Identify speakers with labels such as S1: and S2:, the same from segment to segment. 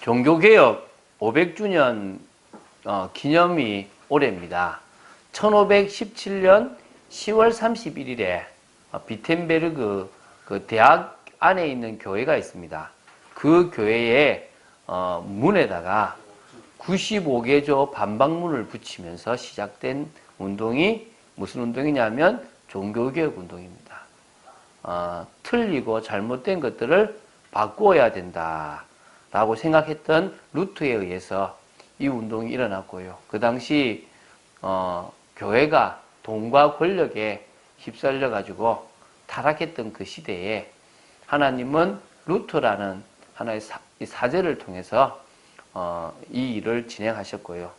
S1: 종교개혁 500주년 기념이 올해입니다. 1517년 10월 31일에 비텐베르그 그 대학 안에 있는 교회가 있습니다. 그 교회의 문에다가 95개조 반박문을 붙이면서 시작된 운동이 무슨 운동이냐면 종교개혁 운동입니다. 틀리고 잘못된 것들을 바꾸어야 된다라고 생각했던 루트에 의해서 이 운동이 일어났고요. 그 당시 교회가 돈과 권력에 휩쓸려 가지고 타락했던 그 시대에 하나님은 루터라는 하나의 사제를 통해서 이 일을 진행하셨고요.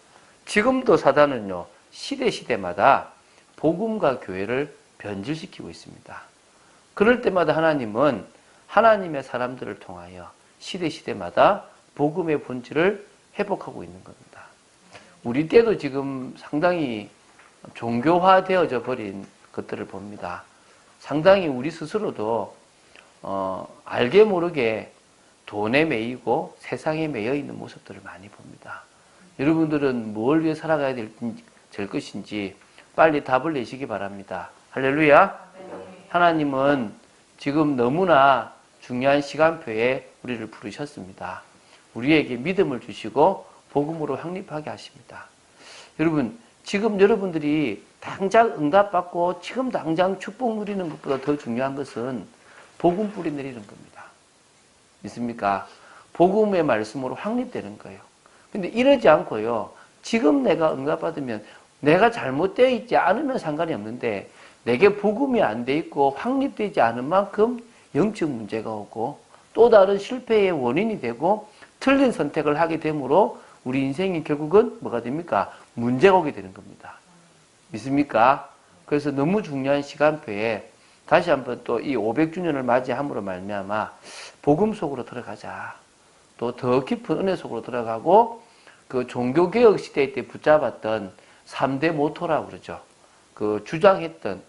S1: 지금도 사단은요, 시대마다 복음과 교회를 변질시키고 있습니다. 그럴 때마다 하나님은 하나님의 사람들을 통하여 시대마다 복음의 본질을 회복하고 있는 겁니다. 우리 때도 지금 상당히 종교화되어져 버린 것들을 봅니다. 상당히 우리 스스로도 알게 모르게 돈에 매이고 세상에 매여 있는 모습들을 많이 봅니다. 여러분들은 뭘 위해 살아가야 될 것인지 빨리 답을 내시기 바랍니다. 할렐루야. 하나님은 지금 너무나 중요한 시간표에 우리를 부르셨습니다. 우리에게 믿음을 주시고 복음으로 확립하게 하십니다. 여러분, 지금 여러분들이 당장 응답받고 지금 당장 축복 누리는 것보다 더 중요한 것은 복음 뿌리 내리는 겁니다. 믿습니까? 복음의 말씀으로 확립되는 거예요. 근데 이러지 않고요, 지금 내가 응답받으면 내가 잘못되어 있지 않으면 상관이 없는데 내게 복음이 안 돼 있고 확립되지 않은 만큼 영적 문제가 오고 또 다른 실패의 원인이 되고 틀린 선택을 하게 되므로 우리 인생이 결국은 뭐가 됩니까? 문제가 오게 되는 겁니다. 믿습니까? 그래서 너무 중요한 시간표에 다시 한번 또 이 500주년을 맞이함으로 말미암아 복음 속으로 들어가자. 또 더 깊은 은혜 속으로 들어가고 그 종교개혁 시대 때 붙잡았던 3대 모토라고 그러죠. 그 주장했던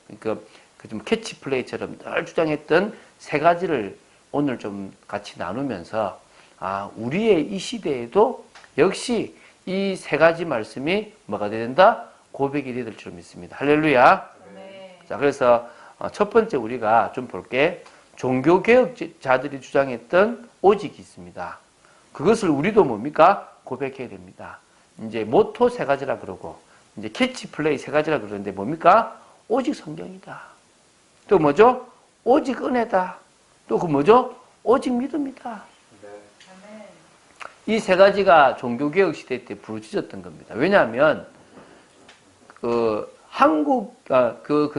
S1: 좀 캐치플레이처럼 늘 주장했던 세 가지를 오늘 좀 같이 나누면서 우리의 이 시대에도 역시 이 세 가지 말씀이 뭐가 된다? 고백이 될 줄 믿습니다. 할렐루야. 네. 자, 그래서 첫 번째 우리가 좀 볼게. 종교개혁자들이 주장했던 오직이 있습니다. 그것을 우리도 뭡니까? 고백해야 됩니다. 이제 모토 세 가지라 그러고 이제 캐치플레이 세 가지라 그러는데 뭡니까? 오직 성경이다. 또 뭐죠? 오직 은혜다. 또 그 뭐죠? 오직 믿음이다. 이 세 가지가 종교개혁 시대 때 부르짖었던 겁니다. 왜냐하면 그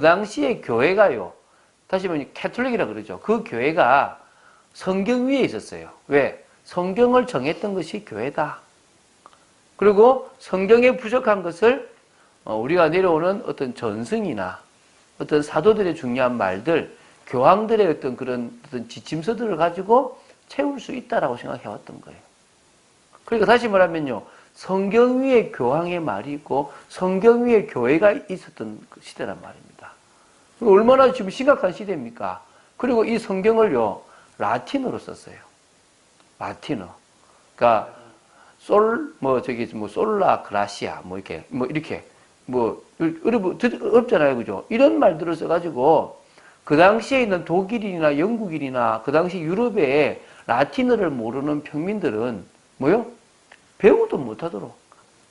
S1: 당시에 교회가요, 다시 말하면 캐톨릭이라 그러죠. 그 교회가 성경 위에 있었어요. 왜? 성경을 정했던 것이 교회다. 그리고 성경에 부족한 것을 우리가 내려오는 어떤 전승이나 어떤 사도들의 중요한 말들, 교황들의 어떤 지침서들을 가지고 채울 수 있다라고 생각해왔던 거예요. 그러니까 다시 말하면요, 성경 위에 교황의 말이 있고 성경 위에 교회가 있었던 시대란 말입니다. 얼마나 지금 심각한 시대입니까? 그리고 이 성경을요, 라틴어로 썼어요. 라틴어. 그러니까 솔라 그라시아 이렇게 어렵잖아요, 그죠? 이런 말들을 써가지고 그 당시에 있는 독일인이나 영국인이나 그 당시 유럽의 라틴어를 모르는 평민들은 배우도 못하도록,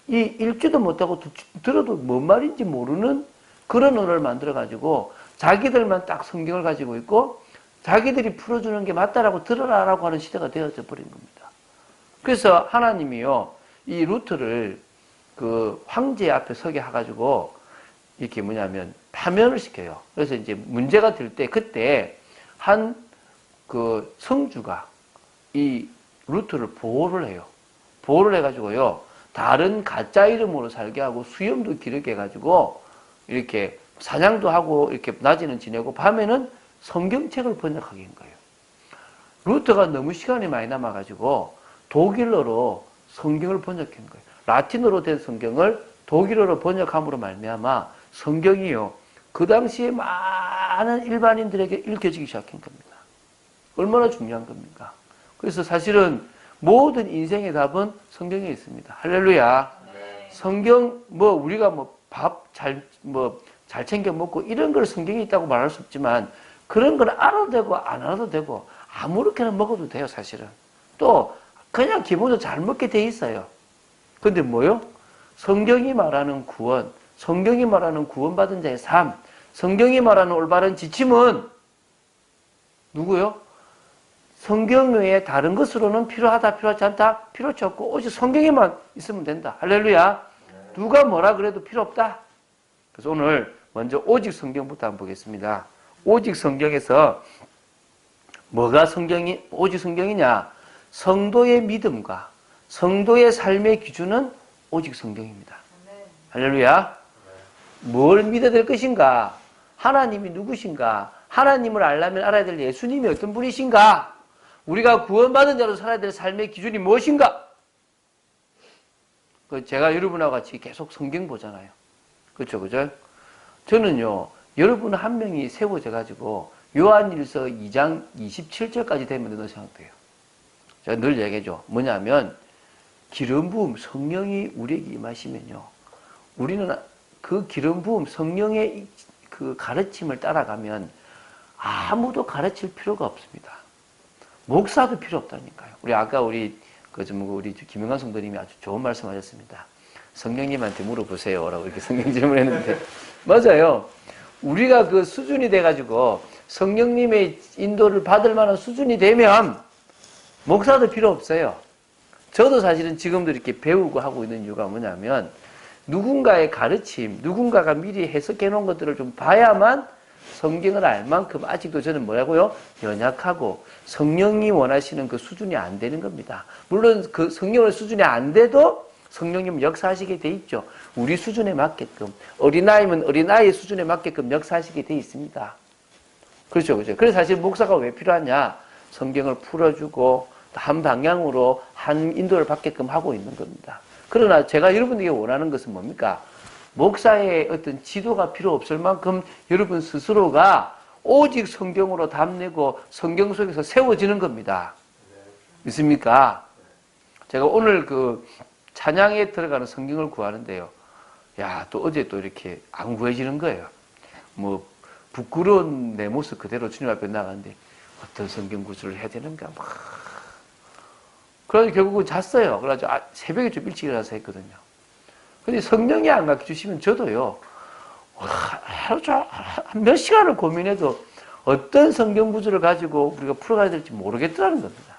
S1: 읽지도 못하고 들어도 뭔 말인지 모르는 그런 언어를 만들어가지고 자기들만 딱 성경을 가지고 있고 자기들이 풀어주는 게 맞다라고 들어라라고 하는 시대가 되어져 버린 겁니다. 그래서 하나님이요, 이 루트를 그 황제 앞에 서게 해가지고 이렇게 파면을 시켜요. 그래서 이제 문제가 될 때 그때 한 그 성주가 이 루트를 보호를 해요. 보호를 해가지고요, 다른 가짜 이름으로 살게 하고 수염도 기르게 해가지고 이렇게 사냥도 하고 이렇게 낮에는 지내고 밤에는 성경책을 번역하게 한 거예요. 루터가 너무 시간이 많이 남아가지고 독일어로 성경을 번역한 거예요. 라틴어로 된 성경을 독일어로 번역함으로 말미암아 성경이요, 그 당시에 많은 일반인들에게 읽혀지기 시작한 겁니다. 얼마나 중요한 겁니까? 그래서 사실은 모든 인생의 답은 성경에 있습니다. 할렐루야. 성경, 우리가 잘 챙겨 먹고 이런 걸 성경에 있다고 말할 수 없지만 그런 걸 알아도 되고 안 알아도 되고 아무렇게나 먹어도 돼요, 사실은. 또, 그냥 기본적으로 잘 먹게 돼 있어요. 근데 뭐요? 성경이 말하는 구원, 성경이 말하는 구원받은 자의 삶, 성경이 말하는 올바른 지침은 누구요? 성경 외에 다른 것으로는 필요하다, 필요하지 않다, 필요치 없고 오직 성경에만 있으면 된다. 할렐루야. 누가 뭐라 그래도 필요 없다. 그래서 오늘 먼저 오직 성경부터 한번 보겠습니다. 오직 성경에서 뭐가 오직 성경이냐? 성도의 믿음과 성도의 삶의 기준은 오직 성경입니다. 할렐루야. 뭘 믿어야 될 것인가? 하나님이 누구신가? 하나님을 알려면 알아야 될 예수님이 어떤 분이신가? 우리가 구원받은 자로 살아야 될 삶의 기준이 무엇인가? 제가 여러분하고 같이 계속 성경 보잖아요. 그렇죠, 그죠? 저는요, 여러분 한 명이 세워져가지고 요한일서 2장 27절까지 되면 된다고 생각돼요. 제가 늘 얘기하죠. 뭐냐면 기름 부음 성령이 우리에게 임하시면요, 우리는 그 기름 부음 성령의 그 가르침을 따라가면 아무도 가르칠 필요가 없습니다. 목사도 필요 없다니까요. 아까 우리 김영관 성도님이 아주 좋은 말씀하셨습니다. 성령님한테 물어보세요 라고 이렇게 성경 질문했는데 맞아요. 우리가 그 수준이 돼가지고 성령님의 인도를 받을 만한 수준이 되면 목사도 필요 없어요. 저도 사실은 지금도 이렇게 배우고 하고 있는 이유가 뭐냐면 누군가의 가르침, 누군가가 미리 해석해 놓은 것들을 좀 봐야만 성경을 알 만큼 아직도 저는 뭐라고요? 연약하고 성령이 원하시는 그 수준이 안 되는 겁니다. 물론 그 성령의 수준이 안 돼도 성령님은 역사하시게 돼 있죠. 우리 수준에 맞게끔, 어린아이면 어린아이의 수준에 맞게끔 역사하시게 돼 있습니다. 그렇죠, 그렇죠. 그래서 사실 목사가 왜 필요하냐? 성경을 풀어주고 한 방향으로 한 인도를 받게끔 하고 있는 겁니다. 그러나 제가 여러분에게 원하는 것은 뭡니까? 목사의 어떤 지도가 필요 없을 만큼 여러분 스스로가 오직 성경으로 답내고 성경 속에서 세워지는 겁니다. 믿습니까? 제가 오늘 그 찬양에 들어가는 성경을 구하는데요. 또 어제 또 이렇게 안 구해지는 거예요. 부끄러운 내 모습 그대로 주님 앞에 나가는데 어떤 성경 구절을 해야 되는가 그래서 결국은 잤어요. 그래가지고 새벽에 좀 일찍 일어나서 했거든요. 근데 성령이 안 가르쳐 주시면 저도요, 하루 종일 몇 시간을 고민해도 어떤 성경 구절을 가지고 우리가 풀어가야 될지 모르겠더라는 겁니다.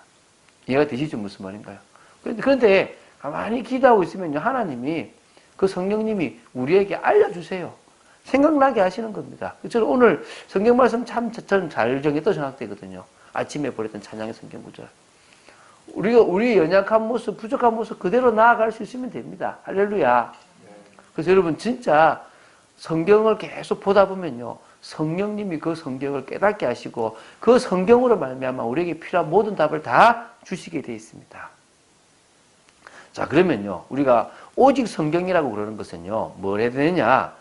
S1: 이해가 되시죠? 무슨 말인가요? 그런데 가만히 기도하고 있으면요, 하나님이 그 성령님이 우리에게 알려주세요. 생각나게 하시는 겁니다. 저는 오늘 성경 말씀 저는 잘 정했다고 생각되거든요. 아침에 보냈던 찬양의 성경 구절. 우리 연약한 모습, 부족한 모습 그대로 나아갈 수 있으면 됩니다. 할렐루야. 그래서 여러분 진짜 성경을 계속 보다 보면요, 성령님이 그 성경을 깨닫게 하시고 그 성경으로 말미암아 우리에게 필요한 모든 답을 다 주시게 되어 있습니다. 자, 그러면요, 우리가 오직 성경이라고 그러는 것은요, 뭘 해야 되느냐?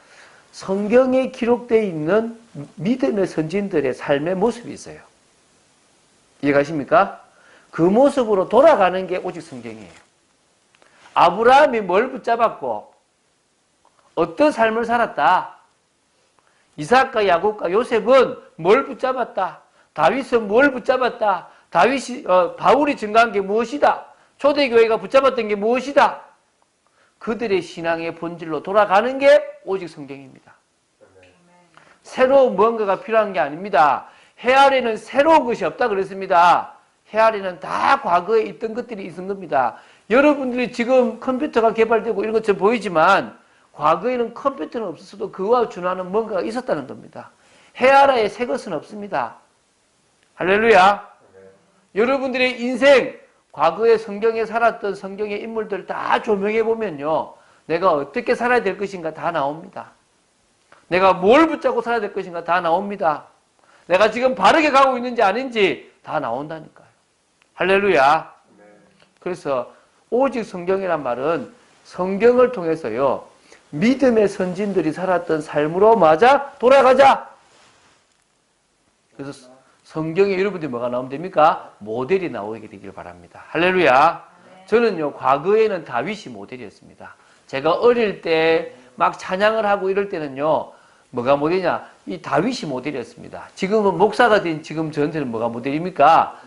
S1: 성경에 기록되어 있는 믿음의 선진들의 삶의 모습이 있어요. 이해가십니까? 그 모습으로 돌아가는 게 오직 성경이에요. 아브라함이 뭘 붙잡았고 어떤 삶을 살았다. 이삭과 야곱과 요셉은 뭘 붙잡았다. 다윗은 뭘 붙잡았다. 바울이 증거한 게 무엇이다. 초대교회가 붙잡았던 게 무엇이다. 그들의 신앙의 본질로 돌아가는 게 오직 성경입니다. 새로운 무언가가 필요한 게 아닙니다. 해 아래는 새로운 것이 없다 그랬습니다. 해 아래는 다 과거에 있던 것들이 있는 겁니다. 여러분들이 지금 컴퓨터가 개발되고 이런 것처럼 보이지만 과거에는 컴퓨터는 없었어도 그와 준하는 뭔가가 있었다는 겁니다. 해 아래에 새 것은 없습니다. 할렐루야. 여러분들의 인생, 과거에 성경에 살았던 성경의 인물들 다 조명해 보면요, 내가 어떻게 살아야 될 것인가 다 나옵니다. 내가 뭘 붙잡고 살아야 될 것인가 다 나옵니다. 내가 지금 바르게 가고 있는지 아닌지 다 나온다니까요. 할렐루야. 그래서 오직 성경이란 말은 성경을 통해서요, 믿음의 선진들이 살았던 삶으로 맞아 돌아가자. 그래서 성경에 여러분들이 뭐가 나오면 됩니까? 모델이 나오게 되길 바랍니다. 할렐루야. 저는요, 과거에는 다윗이 모델이었습니다. 제가 어릴 때 막 찬양을 하고 이럴 때는요, 뭐가 모델이냐? 이 다윗이 모델이었습니다. 지금은 목사가 된 지금 저한테는 뭐가 모델입니까?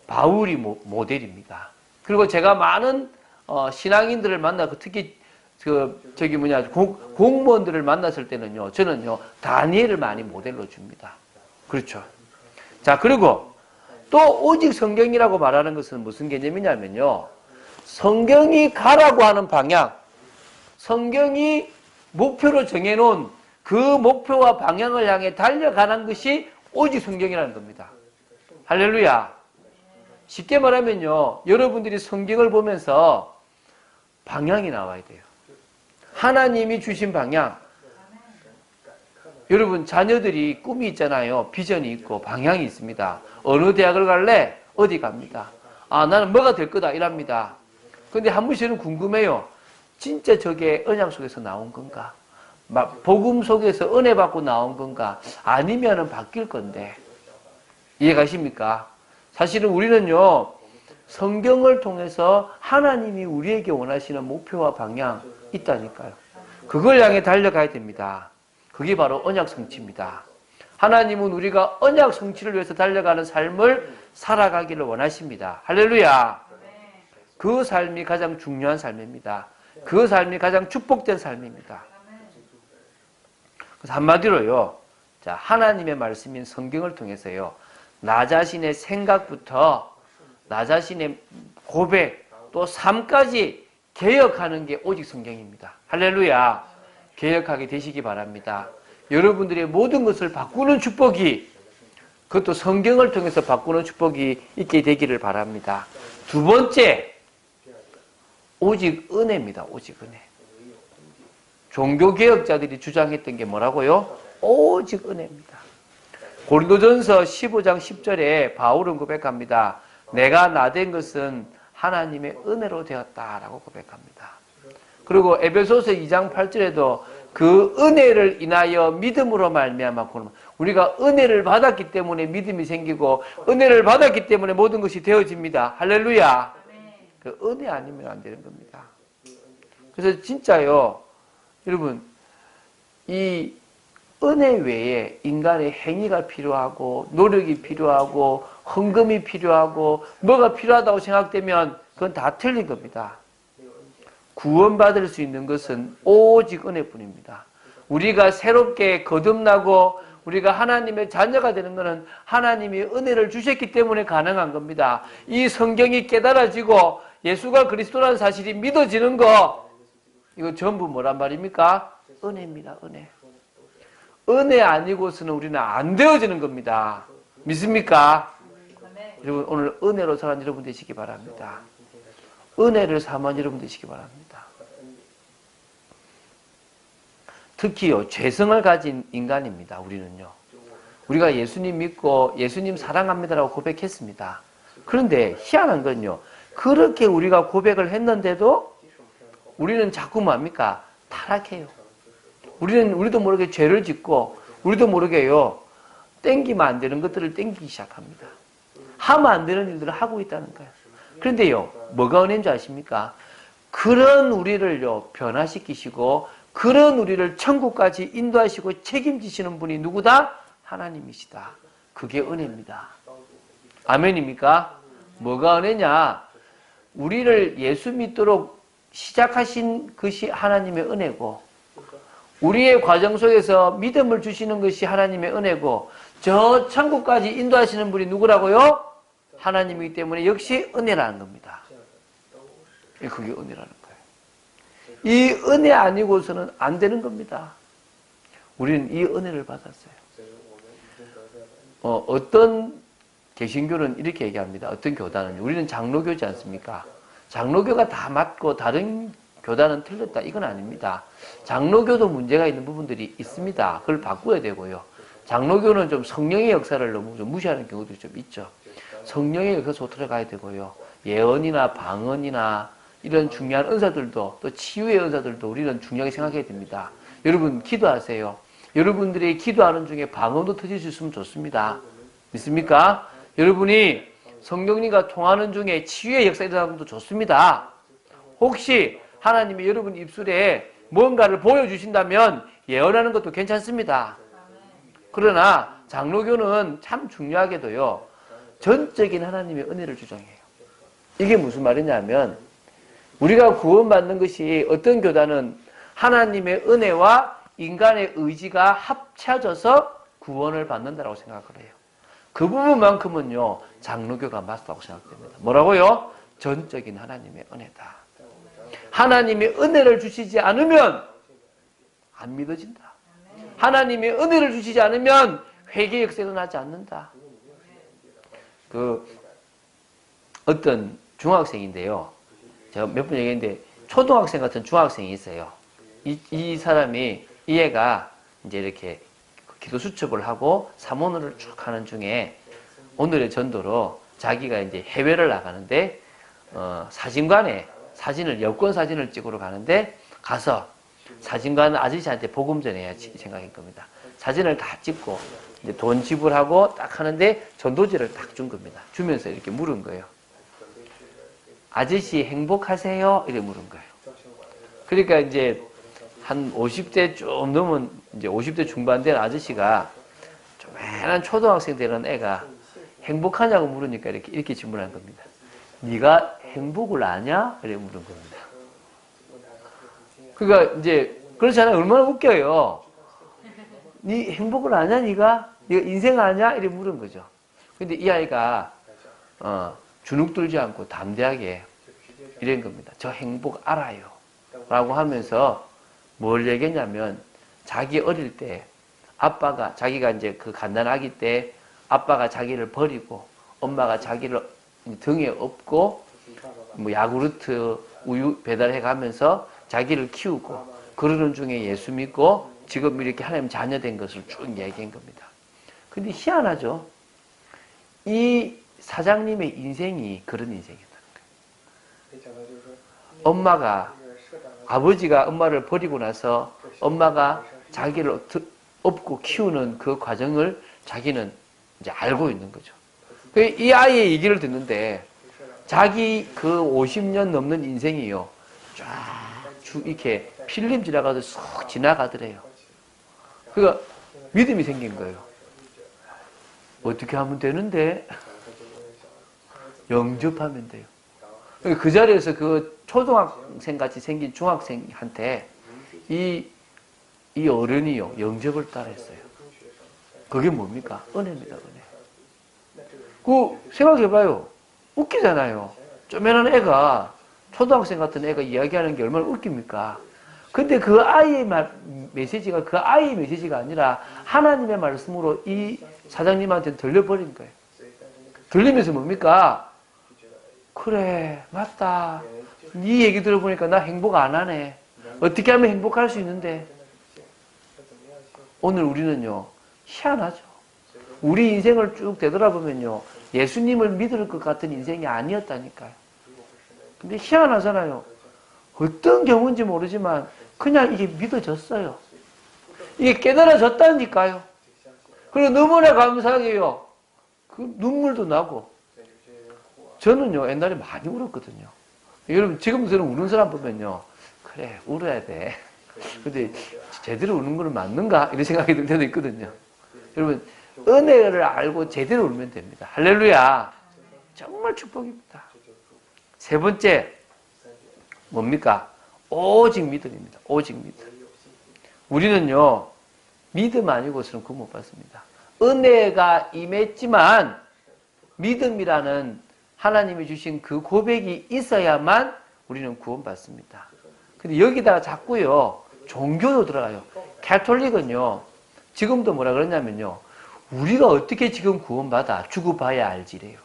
S1: 바울이 모델입니다. 그리고 제가 많은 신앙인들을 만나고 특히 공무원들을 만났을 때는요, 저는요, 다니엘을 많이 모델로 줍니다. 그렇죠. 자, 그리고 또 오직 성경이라고 말하는 것은 무슨 개념이냐면요, 성경이 가라고 하는 방향, 성경이 목표로 정해놓은 그 목표와 방향을 향해 달려가는 것이 오직 성경이라는 겁니다. 할렐루야. 쉽게 말하면요, 여러분들이 성경을 보면서 방향이 나와야 돼요. 하나님이 주신 방향. 여러분, 자녀들이 꿈이 있잖아요. 비전이 있고 방향이 있습니다. 어느 대학을 갈래? 어디 갑니다. 아, 나는 뭐가 될 거다 이랍니다. 근데 한 번씩은 궁금해요. 진짜 저게 언약 속에서 나온 건가? 복음 속에서 은혜 받고 나온 건가? 아니면은 바뀔 건데. 이해가십니까? 사실은 우리는요, 성경을 통해서 하나님이 우리에게 원하시는 목표와 방향 있다니까요. 그걸 향해 달려가야 됩니다. 그게 바로 언약 성취입니다. 하나님은 우리가 언약 성취를 위해서 달려가는 삶을 살아가기를 원하십니다. 할렐루야. 그 삶이 가장 중요한 삶입니다. 그 삶이 가장 축복된 삶입니다. 그래서 한마디로요, 자, 하나님의 말씀인 성경을 통해서요, 나 자신의 생각부터 나 자신의 고백 또 삶까지 개혁하는 게 오직 성경입니다. 할렐루야. 개혁하게 되시기 바랍니다. 여러분들의 모든 것을 바꾸는 축복이, 그것도 성경을 통해서 바꾸는 축복이 있게 되기를 바랍니다. 두 번째, 오직 은혜입니다. 오직 은혜. 종교개혁자들이 주장했던 게 뭐라고요? 오직 은혜입니다. 고린도전서 15장 10절에 바울은 고백합니다. 내가 나된 것은 하나님의 은혜로 되었다라고 고백합니다. 그리고 에베소서 2장 8절에도 그 은혜를 인하여 믿음으로 말미암아 우리가 은혜를 받았기 때문에 믿음이 생기고 은혜를 받았기 때문에 모든 것이 되어집니다. 할렐루야. 그 은혜 아니면 안 되는 겁니다. 그래서 진짜요, 여러분, 이 은혜 외에 인간의 행위가 필요하고 노력이 필요하고 헌금이 필요하고 뭐가 필요하다고 생각되면 그건 다 틀린 겁니다. 구원받을 수 있는 것은 오직 은혜뿐입니다. 우리가 새롭게 거듭나고 우리가 하나님의 자녀가 되는 것은 하나님이 은혜를 주셨기 때문에 가능한 겁니다. 이 성경이 깨달아지고 예수가 그리스도라는 사실이 믿어지는 거, 이거 전부 뭐란 말입니까? 은혜입니다. 은혜. 은혜 아니고서는 우리는 안 되어지는 겁니다. 믿습니까? 여러분, 오늘 은혜로 사는 여러분 되시기 바랍니다. 은혜를 삼은 여러분 되시기 바랍니다. 특히요, 죄성을 가진 인간입니다. 우리는요. 우리가 예수님 믿고 예수님 사랑합니다라고 고백했습니다. 그런데 희한한 건요, 그렇게 우리가 고백을 했는데도 우리는 자꾸 뭡니까? 타락해요. 우리도 모르게 죄를 짓고 우리도 모르게요, 땡기면 안 되는 것들을 땡기기 시작합니다. 하면 안 되는 일들을 하고 있다는 거예요. 그런데요, 뭐가 은혜인 줄 아십니까? 그런 우리를요, 변화시키시고 그런 우리를 천국까지 인도하시고 책임지시는 분이 누구다? 하나님이시다. 그게 은혜입니다. 아멘입니까? 뭐가 은혜냐? 우리를 예수 믿도록 시작하신 것이 하나님의 은혜고, 우리의 과정 속에서 믿음을 주시는 것이 하나님의 은혜고, 저 천국까지 인도하시는 분이 누구라고요? 하나님이기 때문에 역시 은혜라는 겁니다. 그게 은혜라는 거예요. 이 은혜 아니고서는 안 되는 겁니다. 우리는 이 은혜를 받았어요. 어떤 개신교는 이렇게 얘기합니다. 어떤 교단은, 우리는 장로교지 않습니까? 장로교가 다 맞고 다른 교단은 틀렸다, 이건 아닙니다. 장로교도 문제가 있는 부분들이 있습니다. 그걸 바꿔야 되고요. 장로교는 좀 성령의 역사를 너무 좀 무시하는 경우도 좀 있죠. 성령의 역사로 들어가야 되고요. 예언이나 방언이나 이런 중요한 은사들도, 또 치유의 은사들도 우리는 중요하게 생각해야 됩니다. 여러분, 기도하세요. 여러분들이 기도하는 중에 방언도 터질 수 있으면 좋습니다. 믿습니까? 여러분이 성령님과 통하는 중에 치유의 역사 일어나는 것도 좋습니다. 혹시 하나님이 여러분 입술에 뭔가를 보여주신다면 예언하는 것도 괜찮습니다. 그러나 장로교는 참 중요하게도요, 전적인 하나님의 은혜를 주장해요. 이게 무슨 말이냐면, 우리가 구원받는 것이 어떤 교단은 하나님의 은혜와 인간의 의지가 합쳐져서 구원을 받는다고 생각을 해요. 그 부분만큼은요, 장로교가 맞다고 생각됩니다. 뭐라고요? 전적인 하나님의 은혜다. 하나님의 은혜를 주시지 않으면 안 믿어진다. 하나님의 은혜를 주시지 않으면 회개 역사가 일어나지 않는다. 어떤 중학생인데요. 제가 몇 번 얘기했는데, 초등학생 같은 중학생이 있어요. 이 사람이, 이 애가 이제 이렇게 기도 수첩을 하고 사모를 쭉 하는 중에 오늘의 전도로 자기가 이제 해외를 나가는데, 사진관에 여권 사진을 찍으러 가는데, 가서 사진관 아저씨한테 복음 전해야지 생각인 겁니다. 사진을 다 찍고 이제 돈 지불하고 딱 하는데 전도지를 딱 준 겁니다. 주면서 이렇게 물은 거예요. 아저씨 행복하세요? 이렇게 물은 거예요. 그러니까 이제 한 50대 좀 넘은 이제 50대 중반 된 아저씨가 조그만한 초등학생 되는 애가 행복하냐고 물으니까 이렇게 질문한 겁니다. 네가 행복을 아냐? 이렇게 물은 겁니다. 그러니까 이제 그렇잖아요. 얼마나 웃겨요. 네 행복을 아냐? 네가 인생 아냐? 이렇게 물은 거죠. 근데 이 아이가 주눅 들지 않고 담대하게 이런 겁니다. 저 행복 알아요. 라고 하면서 뭘 얘기했냐면, 자기 어릴 때 아빠가, 자기가 이제 그 갓난아기 때 아빠가 자기를 버리고 엄마가 자기를 등에 업고 뭐 야구르트 우유 배달해 가면서 자기를 키우고 그러는 중에 예수 믿고 지금 이렇게 하나님 자녀 된 것을 쭉 얘기한 겁니다. 근데 희한하죠? 이 사장님의 인생이 그런 인생이었다는 거예요. 아버지가 엄마를 버리고 나서 엄마가 자기를 업고 키우는 그 과정을 자기는 이제 알고 있는 거죠. 이 아이의 얘기를 듣는데 자기 그 50년 넘는 인생이요, 쭉 이렇게 필름 지나가서 쑥 지나가더래요. 그러니까 믿음이 생긴 거예요. 어떻게 하면 되는데? 영접하면 돼요. 그 자리에서 그 초등학생 같이 생긴 중학생한테 이 어른이요, 영접을 따라했어요. 그게 뭡니까? 은혜입니다, 은혜. 생각해봐요. 웃기잖아요. 쪼매난 애가, 초등학생 같은 애가 이야기하는 게 얼마나 웃깁니까? 근데 그 아이의 메시지가 아니라 하나님의 말씀으로 이 사장님한테 들려버린 거예요. 들리면서 뭡니까? 그래, 맞다. 네 얘기 들어보니까 나 행복 안 하네. 어떻게 하면 행복할 수 있는데? 오늘 우리는요, 희한하죠. 우리 인생을 쭉 되돌아보면요, 예수님을 믿을 것 같은 인생이 아니었다니까요. 근데 희한하잖아요. 어떤 경우인지 모르지만 그냥 이게 믿어졌어요. 이게 깨달아졌다니까요. 그리고 너무나 감사하게요, 그 눈물도 나고. 저는요, 옛날에 많이 울었거든요. 여러분, 지금 저는 우는 사람 보면요, 그래, 울어야 돼. 근데 제대로 우는 거는 맞는가? 이런 생각이 들 때도 있거든요. 여러분, 은혜를 알고 제대로 울면 됩니다. 할렐루야. 정말 축복입니다. 세 번째, 뭡니까? 오직 믿음입니다. 오직 믿음. 우리는요, 믿음 아니고서는 구원 못 받습니다. 은혜가 임했지만 믿음이라는 하나님이 주신 그 고백이 있어야만 우리는 구원받습니다. 근데 여기다가 자꾸요, 종교도 들어가요. 가톨릭은요, 지금도 뭐라 그러냐면요, 우리가 어떻게 지금 구원받아? 죽어 봐야 알지래요.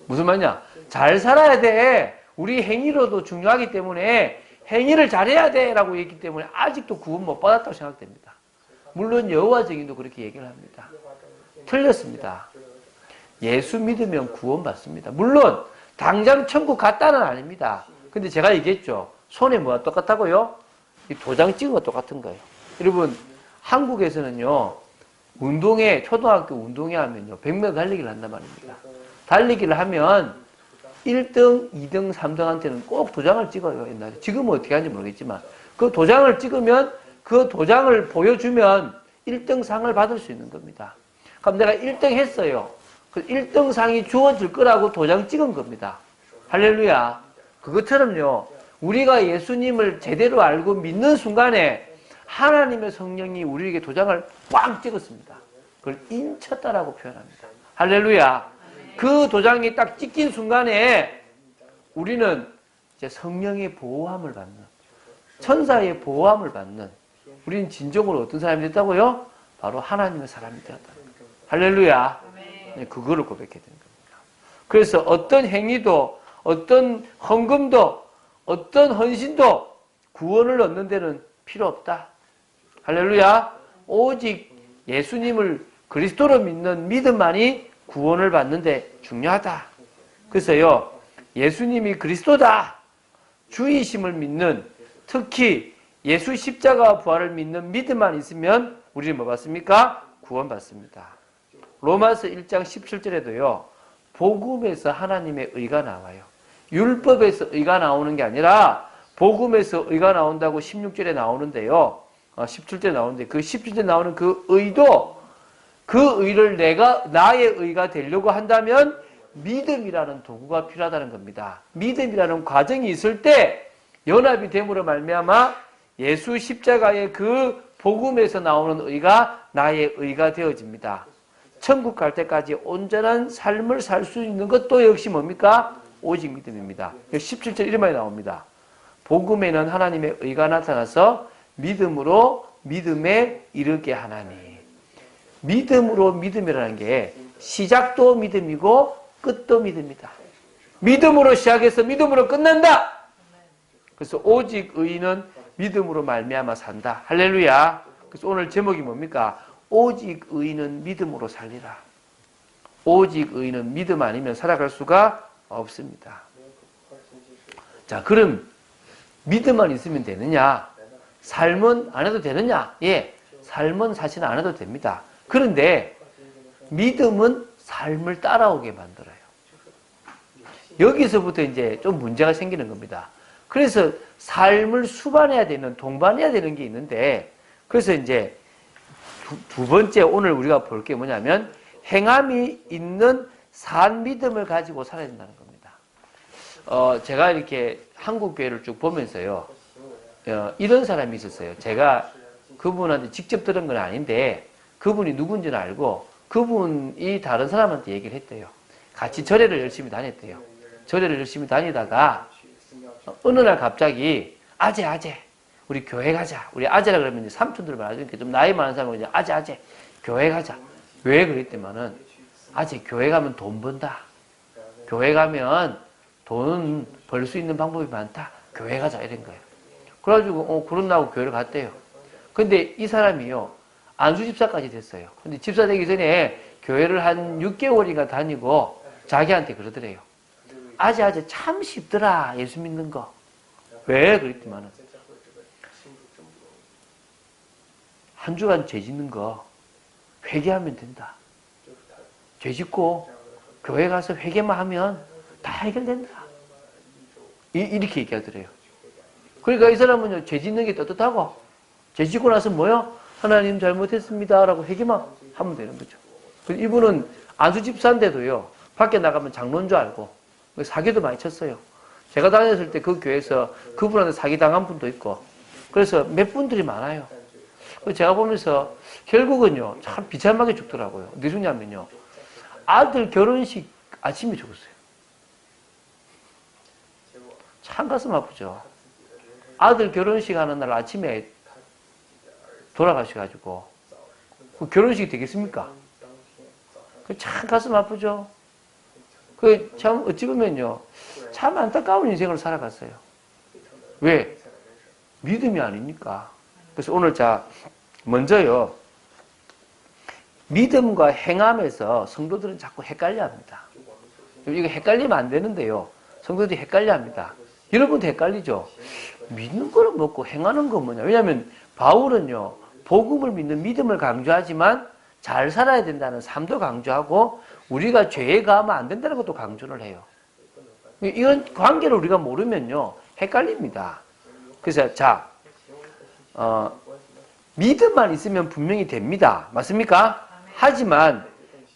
S1: 무슨 말이냐? 잘 살아야 돼. 우리 행위로도 중요하기 때문에 행위를 잘해야 돼. 라고 얘기했기 때문에 아직도 구원 못 받았다고 생각됩니다. 물론 여호와 증인도 그렇게 얘기를 합니다. 틀렸습니다. 예수 믿으면 구원받습니다. 물론 당장 천국 갔다는 아닙니다. 근데 제가 얘기했죠. 손에 뭐가 똑같다고요? 이 도장 찍은 거 똑같은 거예요. 여러분, 한국에서는요, 초등학교 운동회 하면요, 100m 달리기를 한단 말입니다. 달리기를 하면 1등, 2등, 3등한테는 꼭 도장을 찍어요, 옛날에. 지금은 어떻게 하는지 모르겠지만. 그 도장을 찍으면, 그 도장을 보여주면 1등 상을 받을 수 있는 겁니다. 그럼 내가 1등 했어요. 그 1등 상이 주어질 거라고 도장 찍은 겁니다. 할렐루야. 그것처럼요, 우리가 예수님을 제대로 알고 믿는 순간에 하나님의 성령이 우리에게 도장을 꽝 찍었습니다. 그걸 인쳤다라고 표현합니다. 할렐루야. 그 도장이 딱 찍힌 순간에 우리는 이제 성령의 보호함을 받는, 천사의 보호함을 받는, 우리는 진정으로 어떤 사람이 됐다고요? 바로 하나님의 사람이 되었다는 거예요. 할렐루야. 네, 그거를 고백해야 되는 겁니다. 그래서 어떤 행위도, 어떤 헌금도, 어떤 헌신도 구원을 얻는 데는 필요 없다. 할렐루야. 오직 예수님을 그리스도로 믿는 믿음만이 구원을 받는데 중요하다. 그래서요, 예수님이 그리스도다, 주이심을 믿는, 특히 예수 십자가와 부활을 믿는 믿음만 있으면 우리는 뭐 받습니까? 구원 받습니다. 로마서 1장 17절에도요, 복음에서 하나님의 의가 나와요. 율법에서 의가 나오는 게 아니라 복음에서 의가 나온다고 16절에 나오는데요. 17절에 나오는데, 그 17절에 나오는 그 의도, 그 의를 나의 의가 되려고 한다면 믿음이라는 도구가 필요하다는 겁니다. 믿음이라는 과정이 있을 때 연합이 됨으로 말미암아 예수 십자가의 그 복음에서 나오는 의가 나의 의가 되어집니다. 천국 갈 때까지 온전한 삶을 살 수 있는 것도 역시 뭡니까? 오직 믿음입니다. 17절 이런 말이 나옵니다. 복음에는 하나님의 의가 나타나서 믿음으로 믿음에 이르게 하나니. 믿음으로 믿음이라는 게 시작도 믿음이고 끝도 믿음이다. 믿음으로 시작해서 믿음으로 끝난다. 그래서 오직 의인은 믿음으로 말미암아 산다. 할렐루야. 그래서 오늘 제목이 뭡니까? 오직 의인은 믿음으로 살리라. 오직 의인은 믿음 아니면 살아갈 수가 없습니다. 자, 그럼 믿음만 있으면 되느냐? 삶은 안 해도 되느냐? 예, 삶은 사실 안 해도 됩니다. 그런데 믿음은 삶을 따라오게 만들어요. 여기서부터 이제 좀 문제가 생기는 겁니다. 그래서 삶을 수반해야 되는, 동반해야 되는 게 있는데, 그래서 이제 두 번째 오늘 우리가 볼 게 뭐냐면 행함이 있는 산 믿음을 가지고 살아야 된다는 겁니다. 제가 이렇게 한국 교회를 쭉 보면서요, 이런 사람이 있었어요. 제가 그분한테 직접 들은 건 아닌데 그분이 누군지는 알고 그분이 다른 사람한테 얘기를 했대요. 같이 절에를 열심히 다녔대요. 절에를 열심히 다니다가 어느 날 갑자기 아재 우리 교회 가자. 우리 아재라 그러면 이제 삼촌들 말하니까 좀 나이 많은 사람은 이제 아재 교회 가자. 왜 그랬더만은 아재 교회 가면 돈 번다. 교회 가면 돈 벌 수 있는 방법이 많다. 교회 가자 이런 거예요. 그래가지고 그런다고 교회를 갔대요. 근데 이 사람이요, 안수 집사까지 됐어요. 근데 집사 되기 전에 교회를 한 6개월인가 다니고 자기한테 그러더래요. 아재 참 쉽더라, 예수 믿는 거. 왜 그랬더만은 한 주간 죄 짓는 거 회개하면 된다. 죄 짓고 교회 가서 회개만 하면 다 해결된다. 이렇게 얘기하더래요. 그러니까 이 사람은요, 죄 짓는 게 떳떳하고, 죄 짓고 나서 뭐요? 하나님 잘못했습니다 라고 회개만 하면 되는 거죠. 이분은 안수집사인데도요, 밖에 나가면 장로인 줄 알고 사기도 많이 쳤어요. 제가 다녔을 때 그 교회에서 그분한테 사기당한 분도 있고, 그래서 몇 분들이 많아요. 제가 보면서 결국은요, 참 비참하게 죽더라고요. 어디 죽냐면요, 아들 결혼식 아침에 죽었어요. 참 가슴 아프죠. 아들 결혼식 하는 날 아침에 돌아가셔가지고 그 결혼식이 되겠습니까? 그 참 가슴 아프죠. 그 참 어찌 보면요, 참 안타까운 인생을 살아갔어요. 왜? 믿음이 아니니까. 그래서 오늘 먼저요, 믿음과 행함에서 성도들은 자꾸 헷갈려합니다. 이거 헷갈리면 안 되는데요, 성도들이 헷갈려합니다. 여러분도 헷갈리죠? 믿는 거는 뭐고 행하는 건 뭐냐? 왜냐하면 바울은요, 복음을 믿는 믿음을 강조하지만 잘 살아야 된다는 삶도 강조하고 우리가 죄에 가하면 안 된다는 것도 강조를 해요. 이런 관계를 우리가 모르면요 헷갈립니다. 그래서 자 믿음만 있으면 분명히 됩니다. 맞습니까? 하지만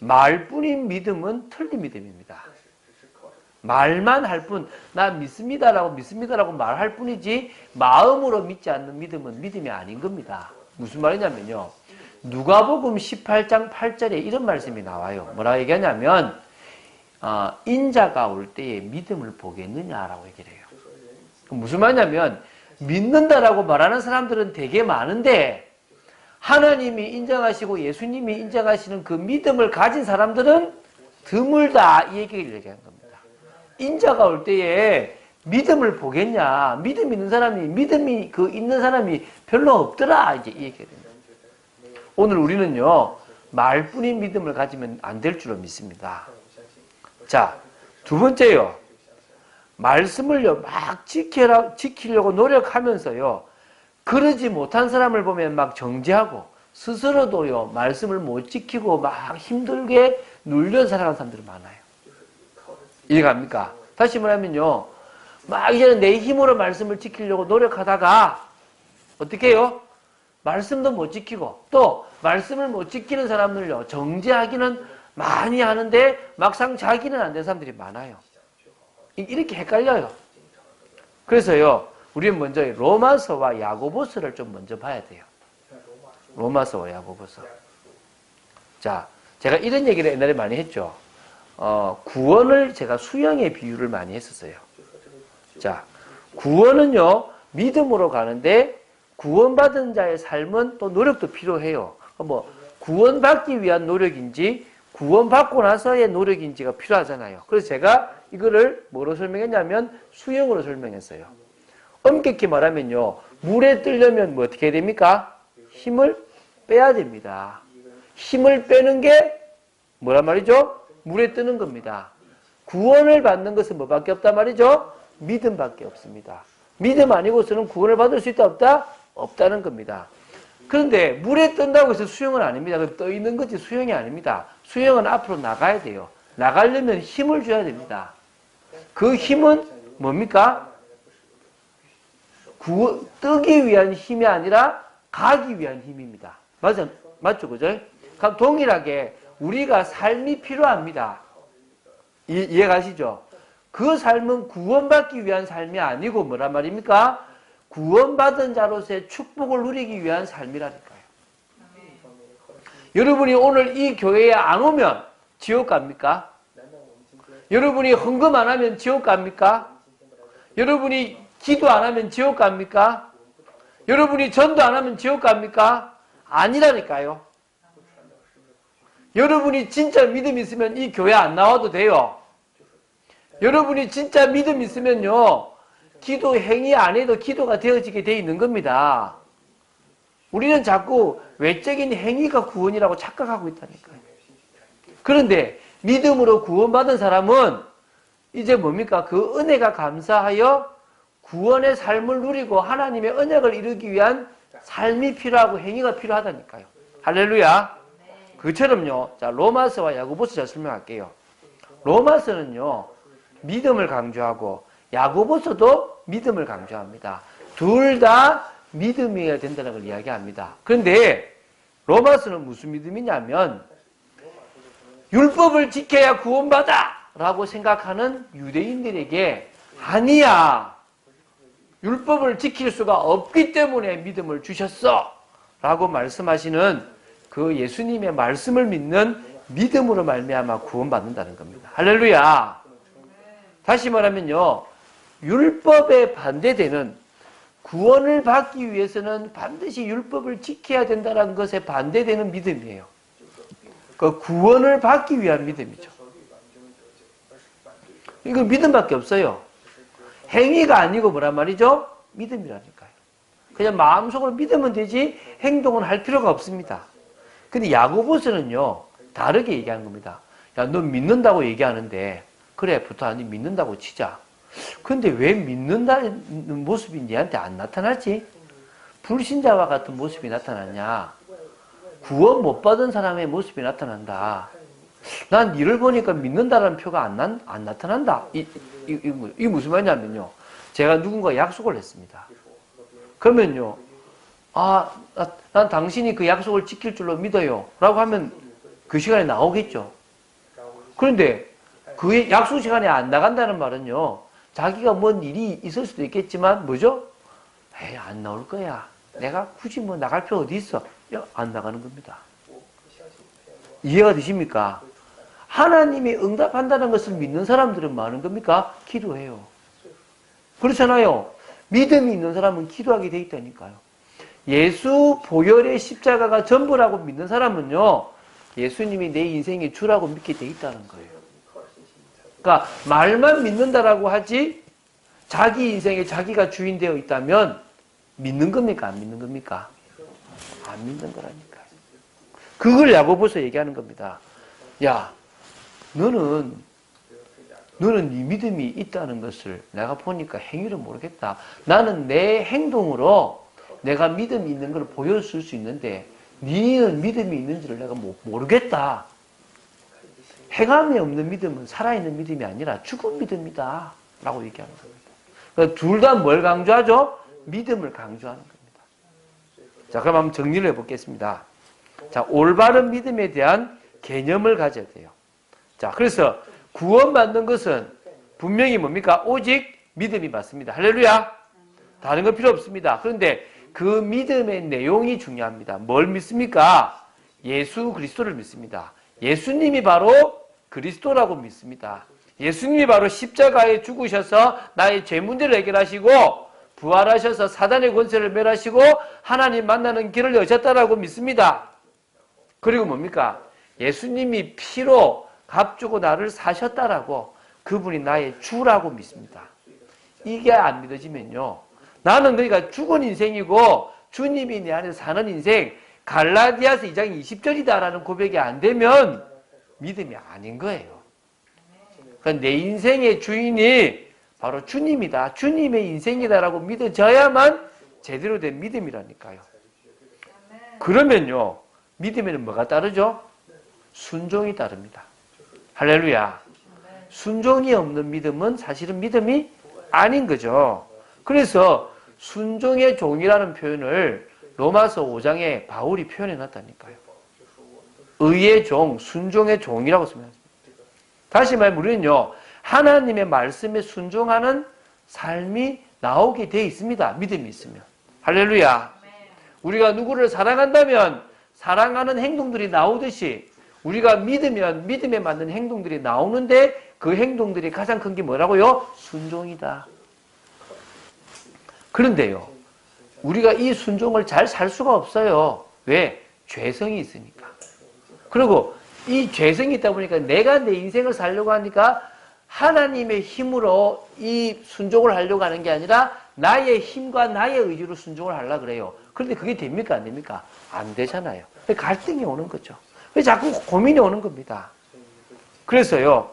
S1: 말뿐인 믿음은 틀린 믿음입니다. 말만 할 뿐, 나 믿습니다라고 말할 뿐이지 마음으로 믿지 않는 믿음은 믿음이 아닌 겁니다. 무슨 말이냐면요. 누가복음 18장 8절에 이런 말씀이 나와요. 뭐라고 얘기하냐면 인자가 올 때에 믿음을 보겠느냐라고 얘기를 해요. 무슨 말이냐면 믿는다라고 말하는 사람들은 되게 많은데 하나님이 인정하시고 예수님이 인정하시는 그 믿음을 가진 사람들은 드물다 이 얘기를 얘기하는 겁니다. 인자가 올 때에 믿음을 보겠냐? 믿음 있는 사람이 믿음이 있는 사람이 별로 없더라 이제 이 얘기가 됩니다. 오늘 우리는요 말뿐인 믿음을 가지면 안 될 줄로 믿습니다. 자, 두 번째요. 말씀을요 막 지키려고 노력하면서요 그러지 못한 사람을 보면 막 정죄하고 스스로도요 말씀을 못 지키고 막 힘들게 눌려 살아가는 사람들이 많아요. 이해갑니까? 다시 말하면요 막 이제는 내 힘으로 말씀을 지키려고 노력하다가 어떻게 해요? 말씀도 못 지키고 또 말씀을 못 지키는 사람들요 정죄하기는 많이 하는데 막상 자기는 안 되는 사람들이 많아요. 이렇게 헷갈려요. 그래서요 우리는 먼저 로마서와 야고보서를 좀 먼저 봐야 돼요. 로마서와 야고보서. 자, 제가 이런 얘기를 옛날에 많이 했죠. 구원을 제가 수영의 비유를 많이 했었어요. 자, 구원은요 믿음으로 가는데 구원받은 자의 삶은 또 노력도 필요해요. 뭐 구원받기 위한 노력인지 구원받고 나서의 노력인지가 필요하잖아요. 그래서 제가 이거를 뭐로 설명했냐면 수영으로 설명했어요. 엄격히 말하면요 물에 뜨려면 뭐 어떻게 해야 됩니까? 힘을 빼야 됩니다. 힘을 빼는 게 뭐란 말이죠? 물에 뜨는 겁니다. 구원을 받는 것은 뭐밖에 없단 말이죠? 믿음밖에 없습니다. 믿음 아니고서는 구원을 받을 수 있다 없다? 없다는 겁니다. 그런데 물에 뜬다고 해서 수영은 아닙니다. 떠 있는 거지 수영이 아닙니다. 수영은 앞으로 나가야 돼요. 나가려면 힘을 줘야 됩니다. 그 힘은 뭡니까? 뜨기 위한 힘이 아니라 가기 위한 힘입니다. 맞죠? 그죠? 그럼 동일하게 우리가 삶이 필요합니다. 이해가시죠? 그 삶은 구원받기 위한 삶이 아니고 뭐란 말입니까? 구원받은 자로서의 축복을 누리기 위한 삶이라니까요. 여러분이 오늘 이 교회에 안 오면 지옥 갑니까? 여러분이 헌금 안 하면 지옥 갑니까? 여러분이 기도 안 하면 지옥 갑니까? 여러분이 전도 안 하면 지옥 갑니까? 아니라니까요. 여러분이 진짜 믿음 있으면 이 교회 안 나와도 돼요. 여러분이 진짜 믿음 있으면요 기도 행위 안 해도 기도가 되어지게 돼 있는 겁니다. 우리는 자꾸 외적인 행위가 구원이라고 착각하고 있다니까요. 그런데 믿음으로 구원받은 사람은 이제 뭡니까? 그 은혜가 감사하여 구원의 삶을 누리고 하나님의 언약을 이루기 위한 삶이 필요하고 행위가 필요하다니까요. 할렐루야. 그처럼요. 자, 로마서와 야고보서 제가 설명할게요. 로마서는요. 믿음을 강조하고 야고보서도 믿음을 강조합니다. 둘 다 믿음이어야 된다는 걸 이야기합니다. 그런데 로마서는 무슨 믿음이냐면 율법을 지켜야 구원받아! 라고 생각하는 유대인들에게 아니야. 율법을 지킬 수가 없기 때문에 믿음을 주셨어. 라고 말씀하시는 그 예수님의 말씀을 믿는 믿음으로 말미암아 구원받는다는 겁니다. 할렐루야. 다시 말하면요. 율법에 반대되는 구원을 받기 위해서는 반드시 율법을 지켜야 된다는 것에 반대되는 믿음이에요. 그 구원을 받기 위한 믿음이죠. 이거 믿음밖에 없어요. 행위가 아니고 뭐란 말이죠? 믿음이라니까요. 그냥 마음속으로 믿으면 되지 행동은 할 필요가 없습니다. 근데 야고보서는요. 다르게 얘기하는 겁니다. 야, 너 믿는다고 얘기하는데 그래, 부터 믿는다고 치자. 근데 왜 믿는다는 모습이 니한테 안 나타나지? 불신자와 같은 모습이 나타나냐? 구원 못 받은 사람의 모습이 나타난다. 난 이를 보니까 믿는다라는 표가 안 나타난다. 이 무슨 말이냐면요. 제가 누군가 약속을 했습니다. 그러면요. 난 당신이 그 약속을 지킬 줄로 믿어요. 라고 하면 그 시간에 나오겠죠. 그런데 그 약속 시간에 안 나간다는 말은요. 자기가 뭔 일이 있을 수도 있겠지만 뭐죠? 에이, 안 나올 거야. 내가 굳이 뭐 나갈 필요 어디 있어? 안 나가는 겁니다. 이해가 되십니까? 하나님이 응답한다는 것을 믿는 사람들은 많은 겁니까? 기도해요. 그렇잖아요. 믿음이 있는 사람은 기도하게 돼 있다니까요. 예수 보혈의 십자가가 전부라고 믿는 사람은요. 예수님이 내 인생의 주라고 믿게 돼 있다는 거예요. 그러니까 말만 믿는다라고 하지 자기 인생에 자기가 주인 되어 있다면 믿는 겁니까? 안 믿는 겁니까? 안 믿는 거라니까. 그걸 야고보서 얘기하는 겁니다. 야, 너는 네 믿음이 있다는 것을 내가 보니까 행위를 모르겠다. 나는 내 행동으로 내가 믿음이 있는 걸 보여줄 수 있는데 너는 믿음이 있는지를 내가 모르겠다. 행함이 없는 믿음은 살아있는 믿음이 아니라 죽은 믿음이다. 라고 얘기하는 겁니다. 그러니까 둘 다 뭘 강조하죠? 믿음을 강조하는 겁니다. 자, 그럼 한번 정리를 해보겠습니다. 자, 올바른 믿음에 대한 개념을 가져야 돼요. 자, 그래서 구원받는 것은 분명히 뭡니까? 오직 믿음이 맞습니다. 할렐루야! 다른 건 필요 없습니다. 그런데 그 믿음의 내용이 중요합니다. 뭘 믿습니까? 예수 그리스도를 믿습니다. 예수님이 바로 그리스도라고 믿습니다. 예수님이 바로 십자가에 죽으셔서 나의 죄 문제를 해결하시고 부활하셔서 사단의 권세를 멸하시고 하나님 만나는 길을 여셨다라고 믿습니다. 그리고 뭡니까? 예수님이 피로 값주고 나를 사셨다라고 그분이 나의 주라고 믿습니다. 이게 안 믿어지면요. 나는 그러니까 죽은 인생이고 주님이 내 안에 사는 인생 갈라디아서 2장 20절이다라는 고백이 안 되면 믿음이 아닌 거예요. 그러니까 내 인생의 주인이 바로 주님이다. 주님의 인생이다라고 믿어져야만 제대로 된 믿음이라니까요. 그러면요. 믿음에는 뭐가 따르죠? 순종이 따릅니다. 할렐루야. 순종이 없는 믿음은 사실은 믿음이 아닌 거죠. 그래서 순종의 종이라는 표현을 로마서 5장에 바울이 표현해 놨다니까요. 의의 종, 순종의 종이라고 씁니다. 다시 말하면 우리는요. 하나님의 말씀에 순종하는 삶이 나오게 돼 있습니다. 믿음이 있으면. 할렐루야. 우리가 누구를 사랑한다면 사랑하는 행동들이 나오듯이 우리가 믿으면 믿음에 맞는 행동들이 나오는데 그 행동들이 가장 큰 게 뭐라고요? 순종이다. 그런데요. 우리가 이 순종을 잘 살 수가 없어요. 왜? 죄성이 있으니까. 그리고 이 죄성이 있다 보니까 내가 내 인생을 살려고 하니까 하나님의 힘으로 이 순종을 하려고 하는 게 아니라 나의 힘과 나의 의지로 순종을 하려고 그래요. 그런데 그게 됩니까? 안 됩니까? 안 되잖아요. 갈등이 오는 거죠. 왜 자꾸 고민이 오는 겁니다. 그래서요.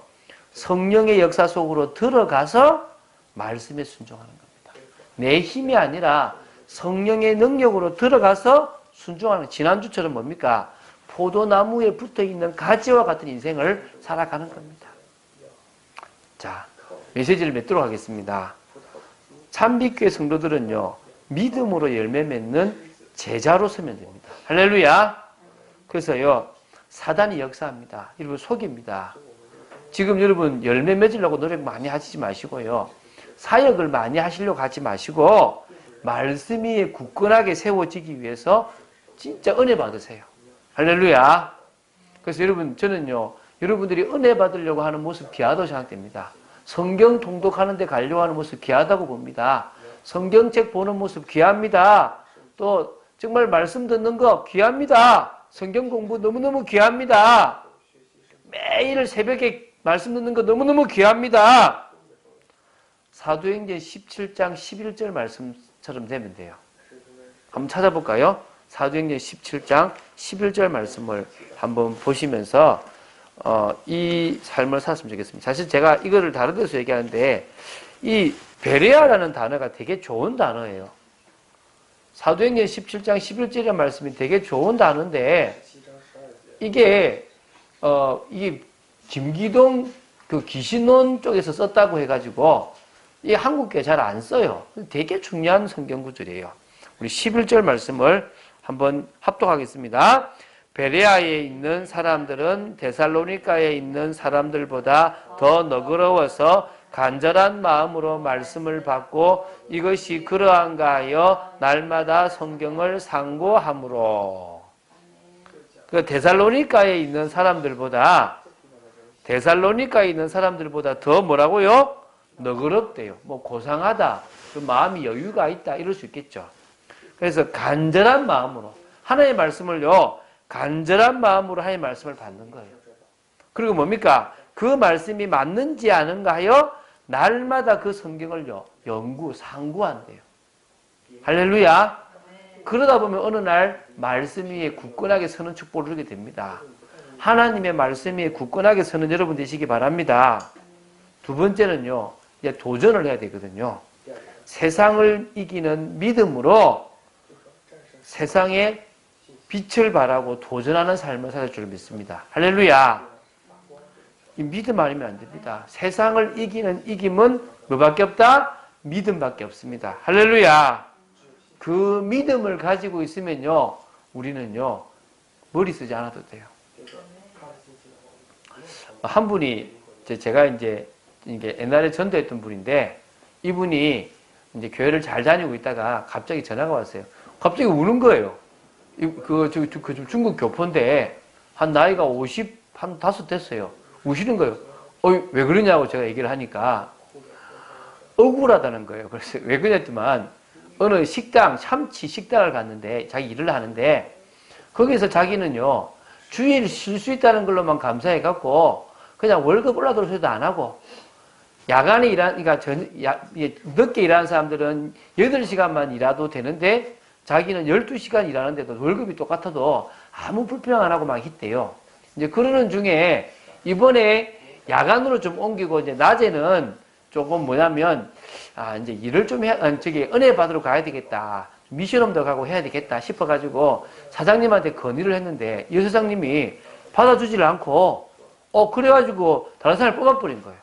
S1: 성령의 역사 속으로 들어가서 말씀에 순종하는 겁니다. 내 힘이 아니라 성령의 능력으로 들어가서 순종하는, 지난주처럼 뭡니까? 포도나무에 붙어있는 가지와 같은 인생을 살아가는 겁니다. 자, 메시지를 맺도록 하겠습니다. 참빛교회 성도들은요, 믿음으로 열매 맺는 제자로 서면 됩니다. 할렐루야! 그래서요, 사단이 역사합니다. 여러분 속입니다. 지금 여러분 열매 맺으려고 노력 많이 하시지 마시고요. 사역을 많이 하시려고 하지 마시고 말씀 위에 굳건하게 세워지기 위해서 진짜 은혜 받으세요. 할렐루야. 그래서 여러분 저는요. 여러분들이 은혜 받으려고 하는 모습 귀하다고 생각됩니다. 성경 통독하는 데 가려고 하는 모습 귀하다고 봅니다. 성경책 보는 모습 귀합니다. 또 정말 말씀 듣는 거 귀합니다. 성경 공부 너무너무 귀합니다. 매일 새벽에 말씀 듣는 거 너무너무 귀합니다. 사도행전 17장 11절 말씀처럼 되면 돼요. 한번 찾아볼까요? 사도행전 17장 11절 말씀을 한번 보시면서 이 삶을 살았으면 좋겠습니다. 사실 제가 이거를 다른 데서 얘기하는데 이 베레아라는 단어가 되게 좋은 단어예요. 사도행전 17장 11절의 말씀이 되게 좋은 단어인데 이게 김기동 그 기신론 쪽에서 썼다고 해가지고 이 한국계 잘 안 써요. 되게 중요한 성경 구절이에요. 우리 11절 말씀을 한번 합독하겠습니다. 베레아에 있는 사람들은 데살로니가에 있는 사람들보다 더 너그러워서 간절한 마음으로 말씀을 받고 이것이 그러한가 하여 날마다 성경을 상고함으로. 그 데살로니가에 있는 사람들보다 더 뭐라고요? 너그럽대요. 뭐 고상하다, 좀 마음이 여유가 있다 이럴 수 있겠죠. 그래서 간절한 마음으로 하나님의 말씀을요, 간절한 마음으로 하나님의 말씀을 받는 거예요. 그리고 뭡니까? 그 말씀이 맞는지 아는가 하여 날마다 그 성경을요, 상고한대요. 할렐루야. 그러다 보면 어느 날 말씀 위에 굳건하게 서는 축복을 누리게 됩니다. 하나님의 말씀 위에 굳건하게 서는 여러분 되시기 바랍니다. 두 번째는요, 이제 도전을 해야 되거든요. 세상을 이기는 믿음으로 세상에 빛을 발하고 도전하는 삶을 살 줄 믿습니다. 할렐루야. 이 믿음 아니면 안 됩니다. 세상을 이기는 이김은 뭐밖에 없다? 믿음밖에 없습니다. 할렐루야. 그 믿음을 가지고 있으면요, 우리는요, 머리 쓰지 않아도 돼요. 한 분이, 제가 이제 옛날에 전도했던 분인데, 이분이 이제 교회를 잘 다니고 있다가 갑자기 전화가 왔어요. 갑자기 우는 거예요. 중국 교포인데, 한 나이가 55 됐어요. 우시는 거예요. 왜 그러냐고 제가 얘기를 하니까, 억울하다는 거예요. 그래서 왜 그랬더만, 어느 참치 식당을 갔는데, 자기 일을 하는데, 거기서 자기는요, 주일 쉴 수 있다는 걸로만 감사해갖고, 그냥 월급 올라들 소리도 안 하고, 야간에 그러니까 늦게 일하는 사람들은 8시간만 일해도 되는데, 자기는 12시간 일하는데도 월급이 똑같아도 아무 불평 안 하고 막 했대요. 이제 그러는 중에, 이번에 야간으로 좀 옮기고, 이제 낮에는 조금 뭐냐면, 이제 일을 좀 은혜 받으러 가야 되겠다. 미션홈도 가고 해야 되겠다 싶어가지고 사장님한테 건의를 했는데 이 사장님이 받아주질 않고, 그래가지고 다른 사람을 뽑아버린 거예요.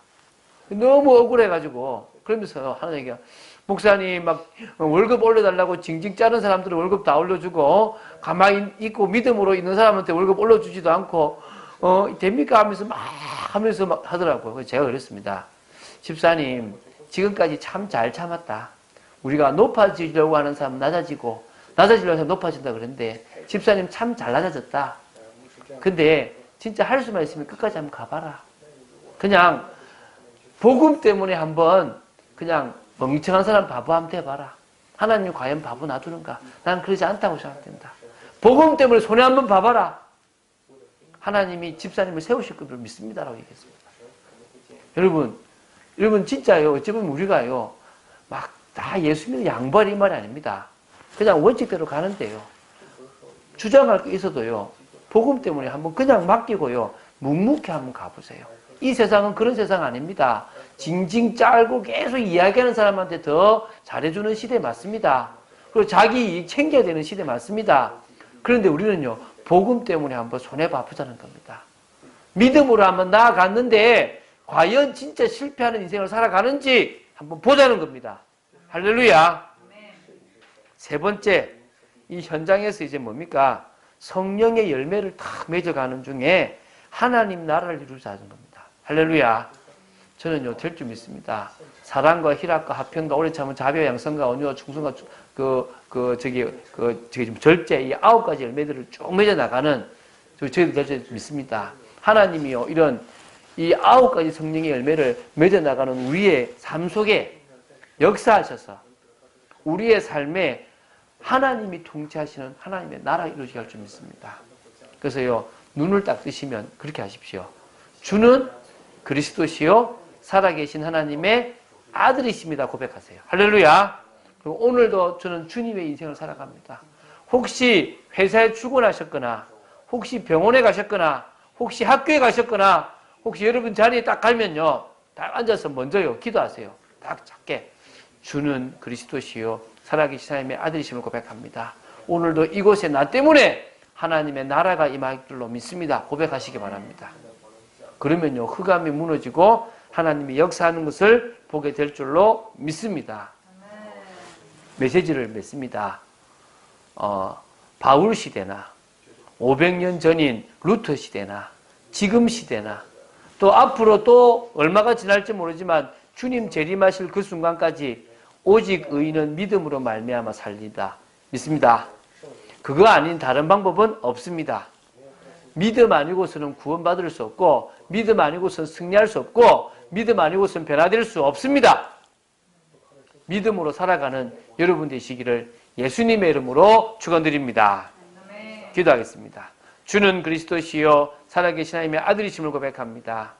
S1: 너무 억울해가지고, 그러면서 하는 얘기가, 목사님 막 월급 올려달라고 징징 짜는 사람들은 월급 다 올려주고, 가만히 있고 믿음으로 있는 사람한테 월급 올려주지도 않고, 됩니까? 하면서 막 하더라고요. 그래서 제가 그랬습니다. 집사님, 지금까지 참 잘 참았다. 우리가 높아지려고 하는 사람 낮아지고, 낮아지려고 하는 사람 높아진다 그랬는데, 집사님 참 잘 낮아졌다. 근데 진짜 할 수만 있으면 끝까지 한번 가봐라. 그냥 복음 때문에 한번 그냥 멍청한 사람 바보 한번 돼봐라. 하나님이 과연 바보 놔두는가? 난 그러지 않다고 생각된다. 복음 때문에 손해 한번 봐봐라. 하나님이 집사님을 세우실 것을 믿습니다라고 얘기했습니다. 여러분 진짜요. 어쩌면 우리가요, 막 다 예수 믿는 양보할 이 말이 아닙니다. 그냥 원칙대로 가는데요. 주장할 게 있어도요, 복음 때문에 한번 그냥 맡기고요, 묵묵히 한번 가보세요. 이 세상은 그런 세상 아닙니다. 징징 짤고 계속 이야기하는 사람한테 더 잘해주는 시대 맞습니다. 그리고 자기 이익 챙겨야 되는 시대 맞습니다. 그런데 우리는요, 복음 때문에 한번 손해봐보자는 겁니다. 믿음으로 한번 나아갔는데 과연 진짜 실패하는 인생을 살아가는지 한번 보자는 겁니다. 할렐루야. 세 번째, 이 현장에서 이제 뭡니까? 성령의 열매를 탁 맺어가는 중에 하나님 나라를 이루자는 겁니다. 할렐루야. 저는요, 될 줄 믿습니다. 사랑과 희락과 화평과 오래 참은 자비와 양선과 온유와 충성과 좀 절제, 이 9가지 열매들을 쭉 맺어나가는 저희들 될 줄 믿습니다. 하나님이요, 이런 이 9가지 성령의 열매를 맺어나가는 우리의 삶 속에 역사하셔서 우리의 삶에 하나님이 통치하시는 하나님의 나라 이루어지게 할 줄 믿습니다. 그래서요, 눈을 딱 뜨시면 그렇게 하십시오. 주는 그리스도시요 살아계신 하나님의 아들이십니다. 고백하세요. 할렐루야. 그리고 오늘도 저는 주님의 인생을 살아갑니다. 혹시 회사에 출근하셨거나, 혹시 병원에 가셨거나, 혹시 학교에 가셨거나, 혹시 여러분 자리에 딱 가면요, 딱 앉아서 먼저요 기도하세요. 딱 작게. 주는 그리스도시요 살아계신 하나님의 아들이심을 고백합니다. 오늘도 이곳에 나 때문에 하나님의 나라가 임할 줄로 믿습니다. 고백하시기 바랍니다. 그러면요, 흑암이 무너지고 하나님이 역사하는 것을 보게 될 줄로 믿습니다. 메시지를 맺습니다. 바울 시대나 500년 전인 루터 시대나 지금 시대나 또 앞으로 또 얼마가 지날지 모르지만 주님 재림하실 그 순간까지 오직 의인은 믿음으로 말미암아 살리다. 믿습니다. 그거 아닌 다른 방법은 없습니다. 믿음 아니고서는 구원받을 수 없고 믿음 아니고서는 승리할 수 없고 믿음 아니고서는 변화될 수 없습니다. 믿음으로 살아가는 여러분 되시기를 예수님의 이름으로 축원드립니다. 기도하겠습니다. 주는 그리스도시요 살아계신 하나님의 아들이심을 고백합니다.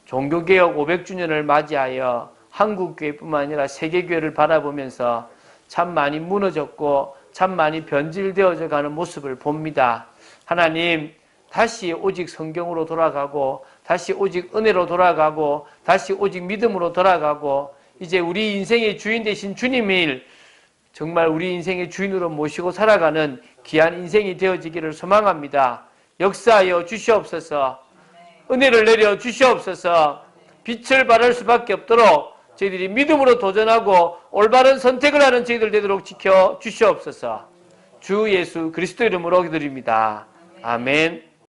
S1: 종교개혁 500주년을 맞이하여 한국교회뿐만 아니라 세계교회를 바라보면서 참 많이 무너졌고 참 많이 변질되어져 가는 모습을 봅니다. 하나님, 다시 오직 성경으로 돌아가고 다시 오직 은혜로 돌아가고 다시 오직 믿음으로 돌아가고 이제 우리 인생의 주인 되신 주님을 정말 우리 인생의 주인으로 모시고 살아가는 귀한 인생이 되어지기를 소망합니다. 역사하여 주시옵소서. 은혜를 내려 주시옵소서. 빛을 발할 수밖에 없도록 저희들이 믿음으로 도전하고 올바른 선택을 하는 저희들 되도록 지켜 주시옵소서. 주 예수 그리스도 이름으로 기도드립니다. 아멘.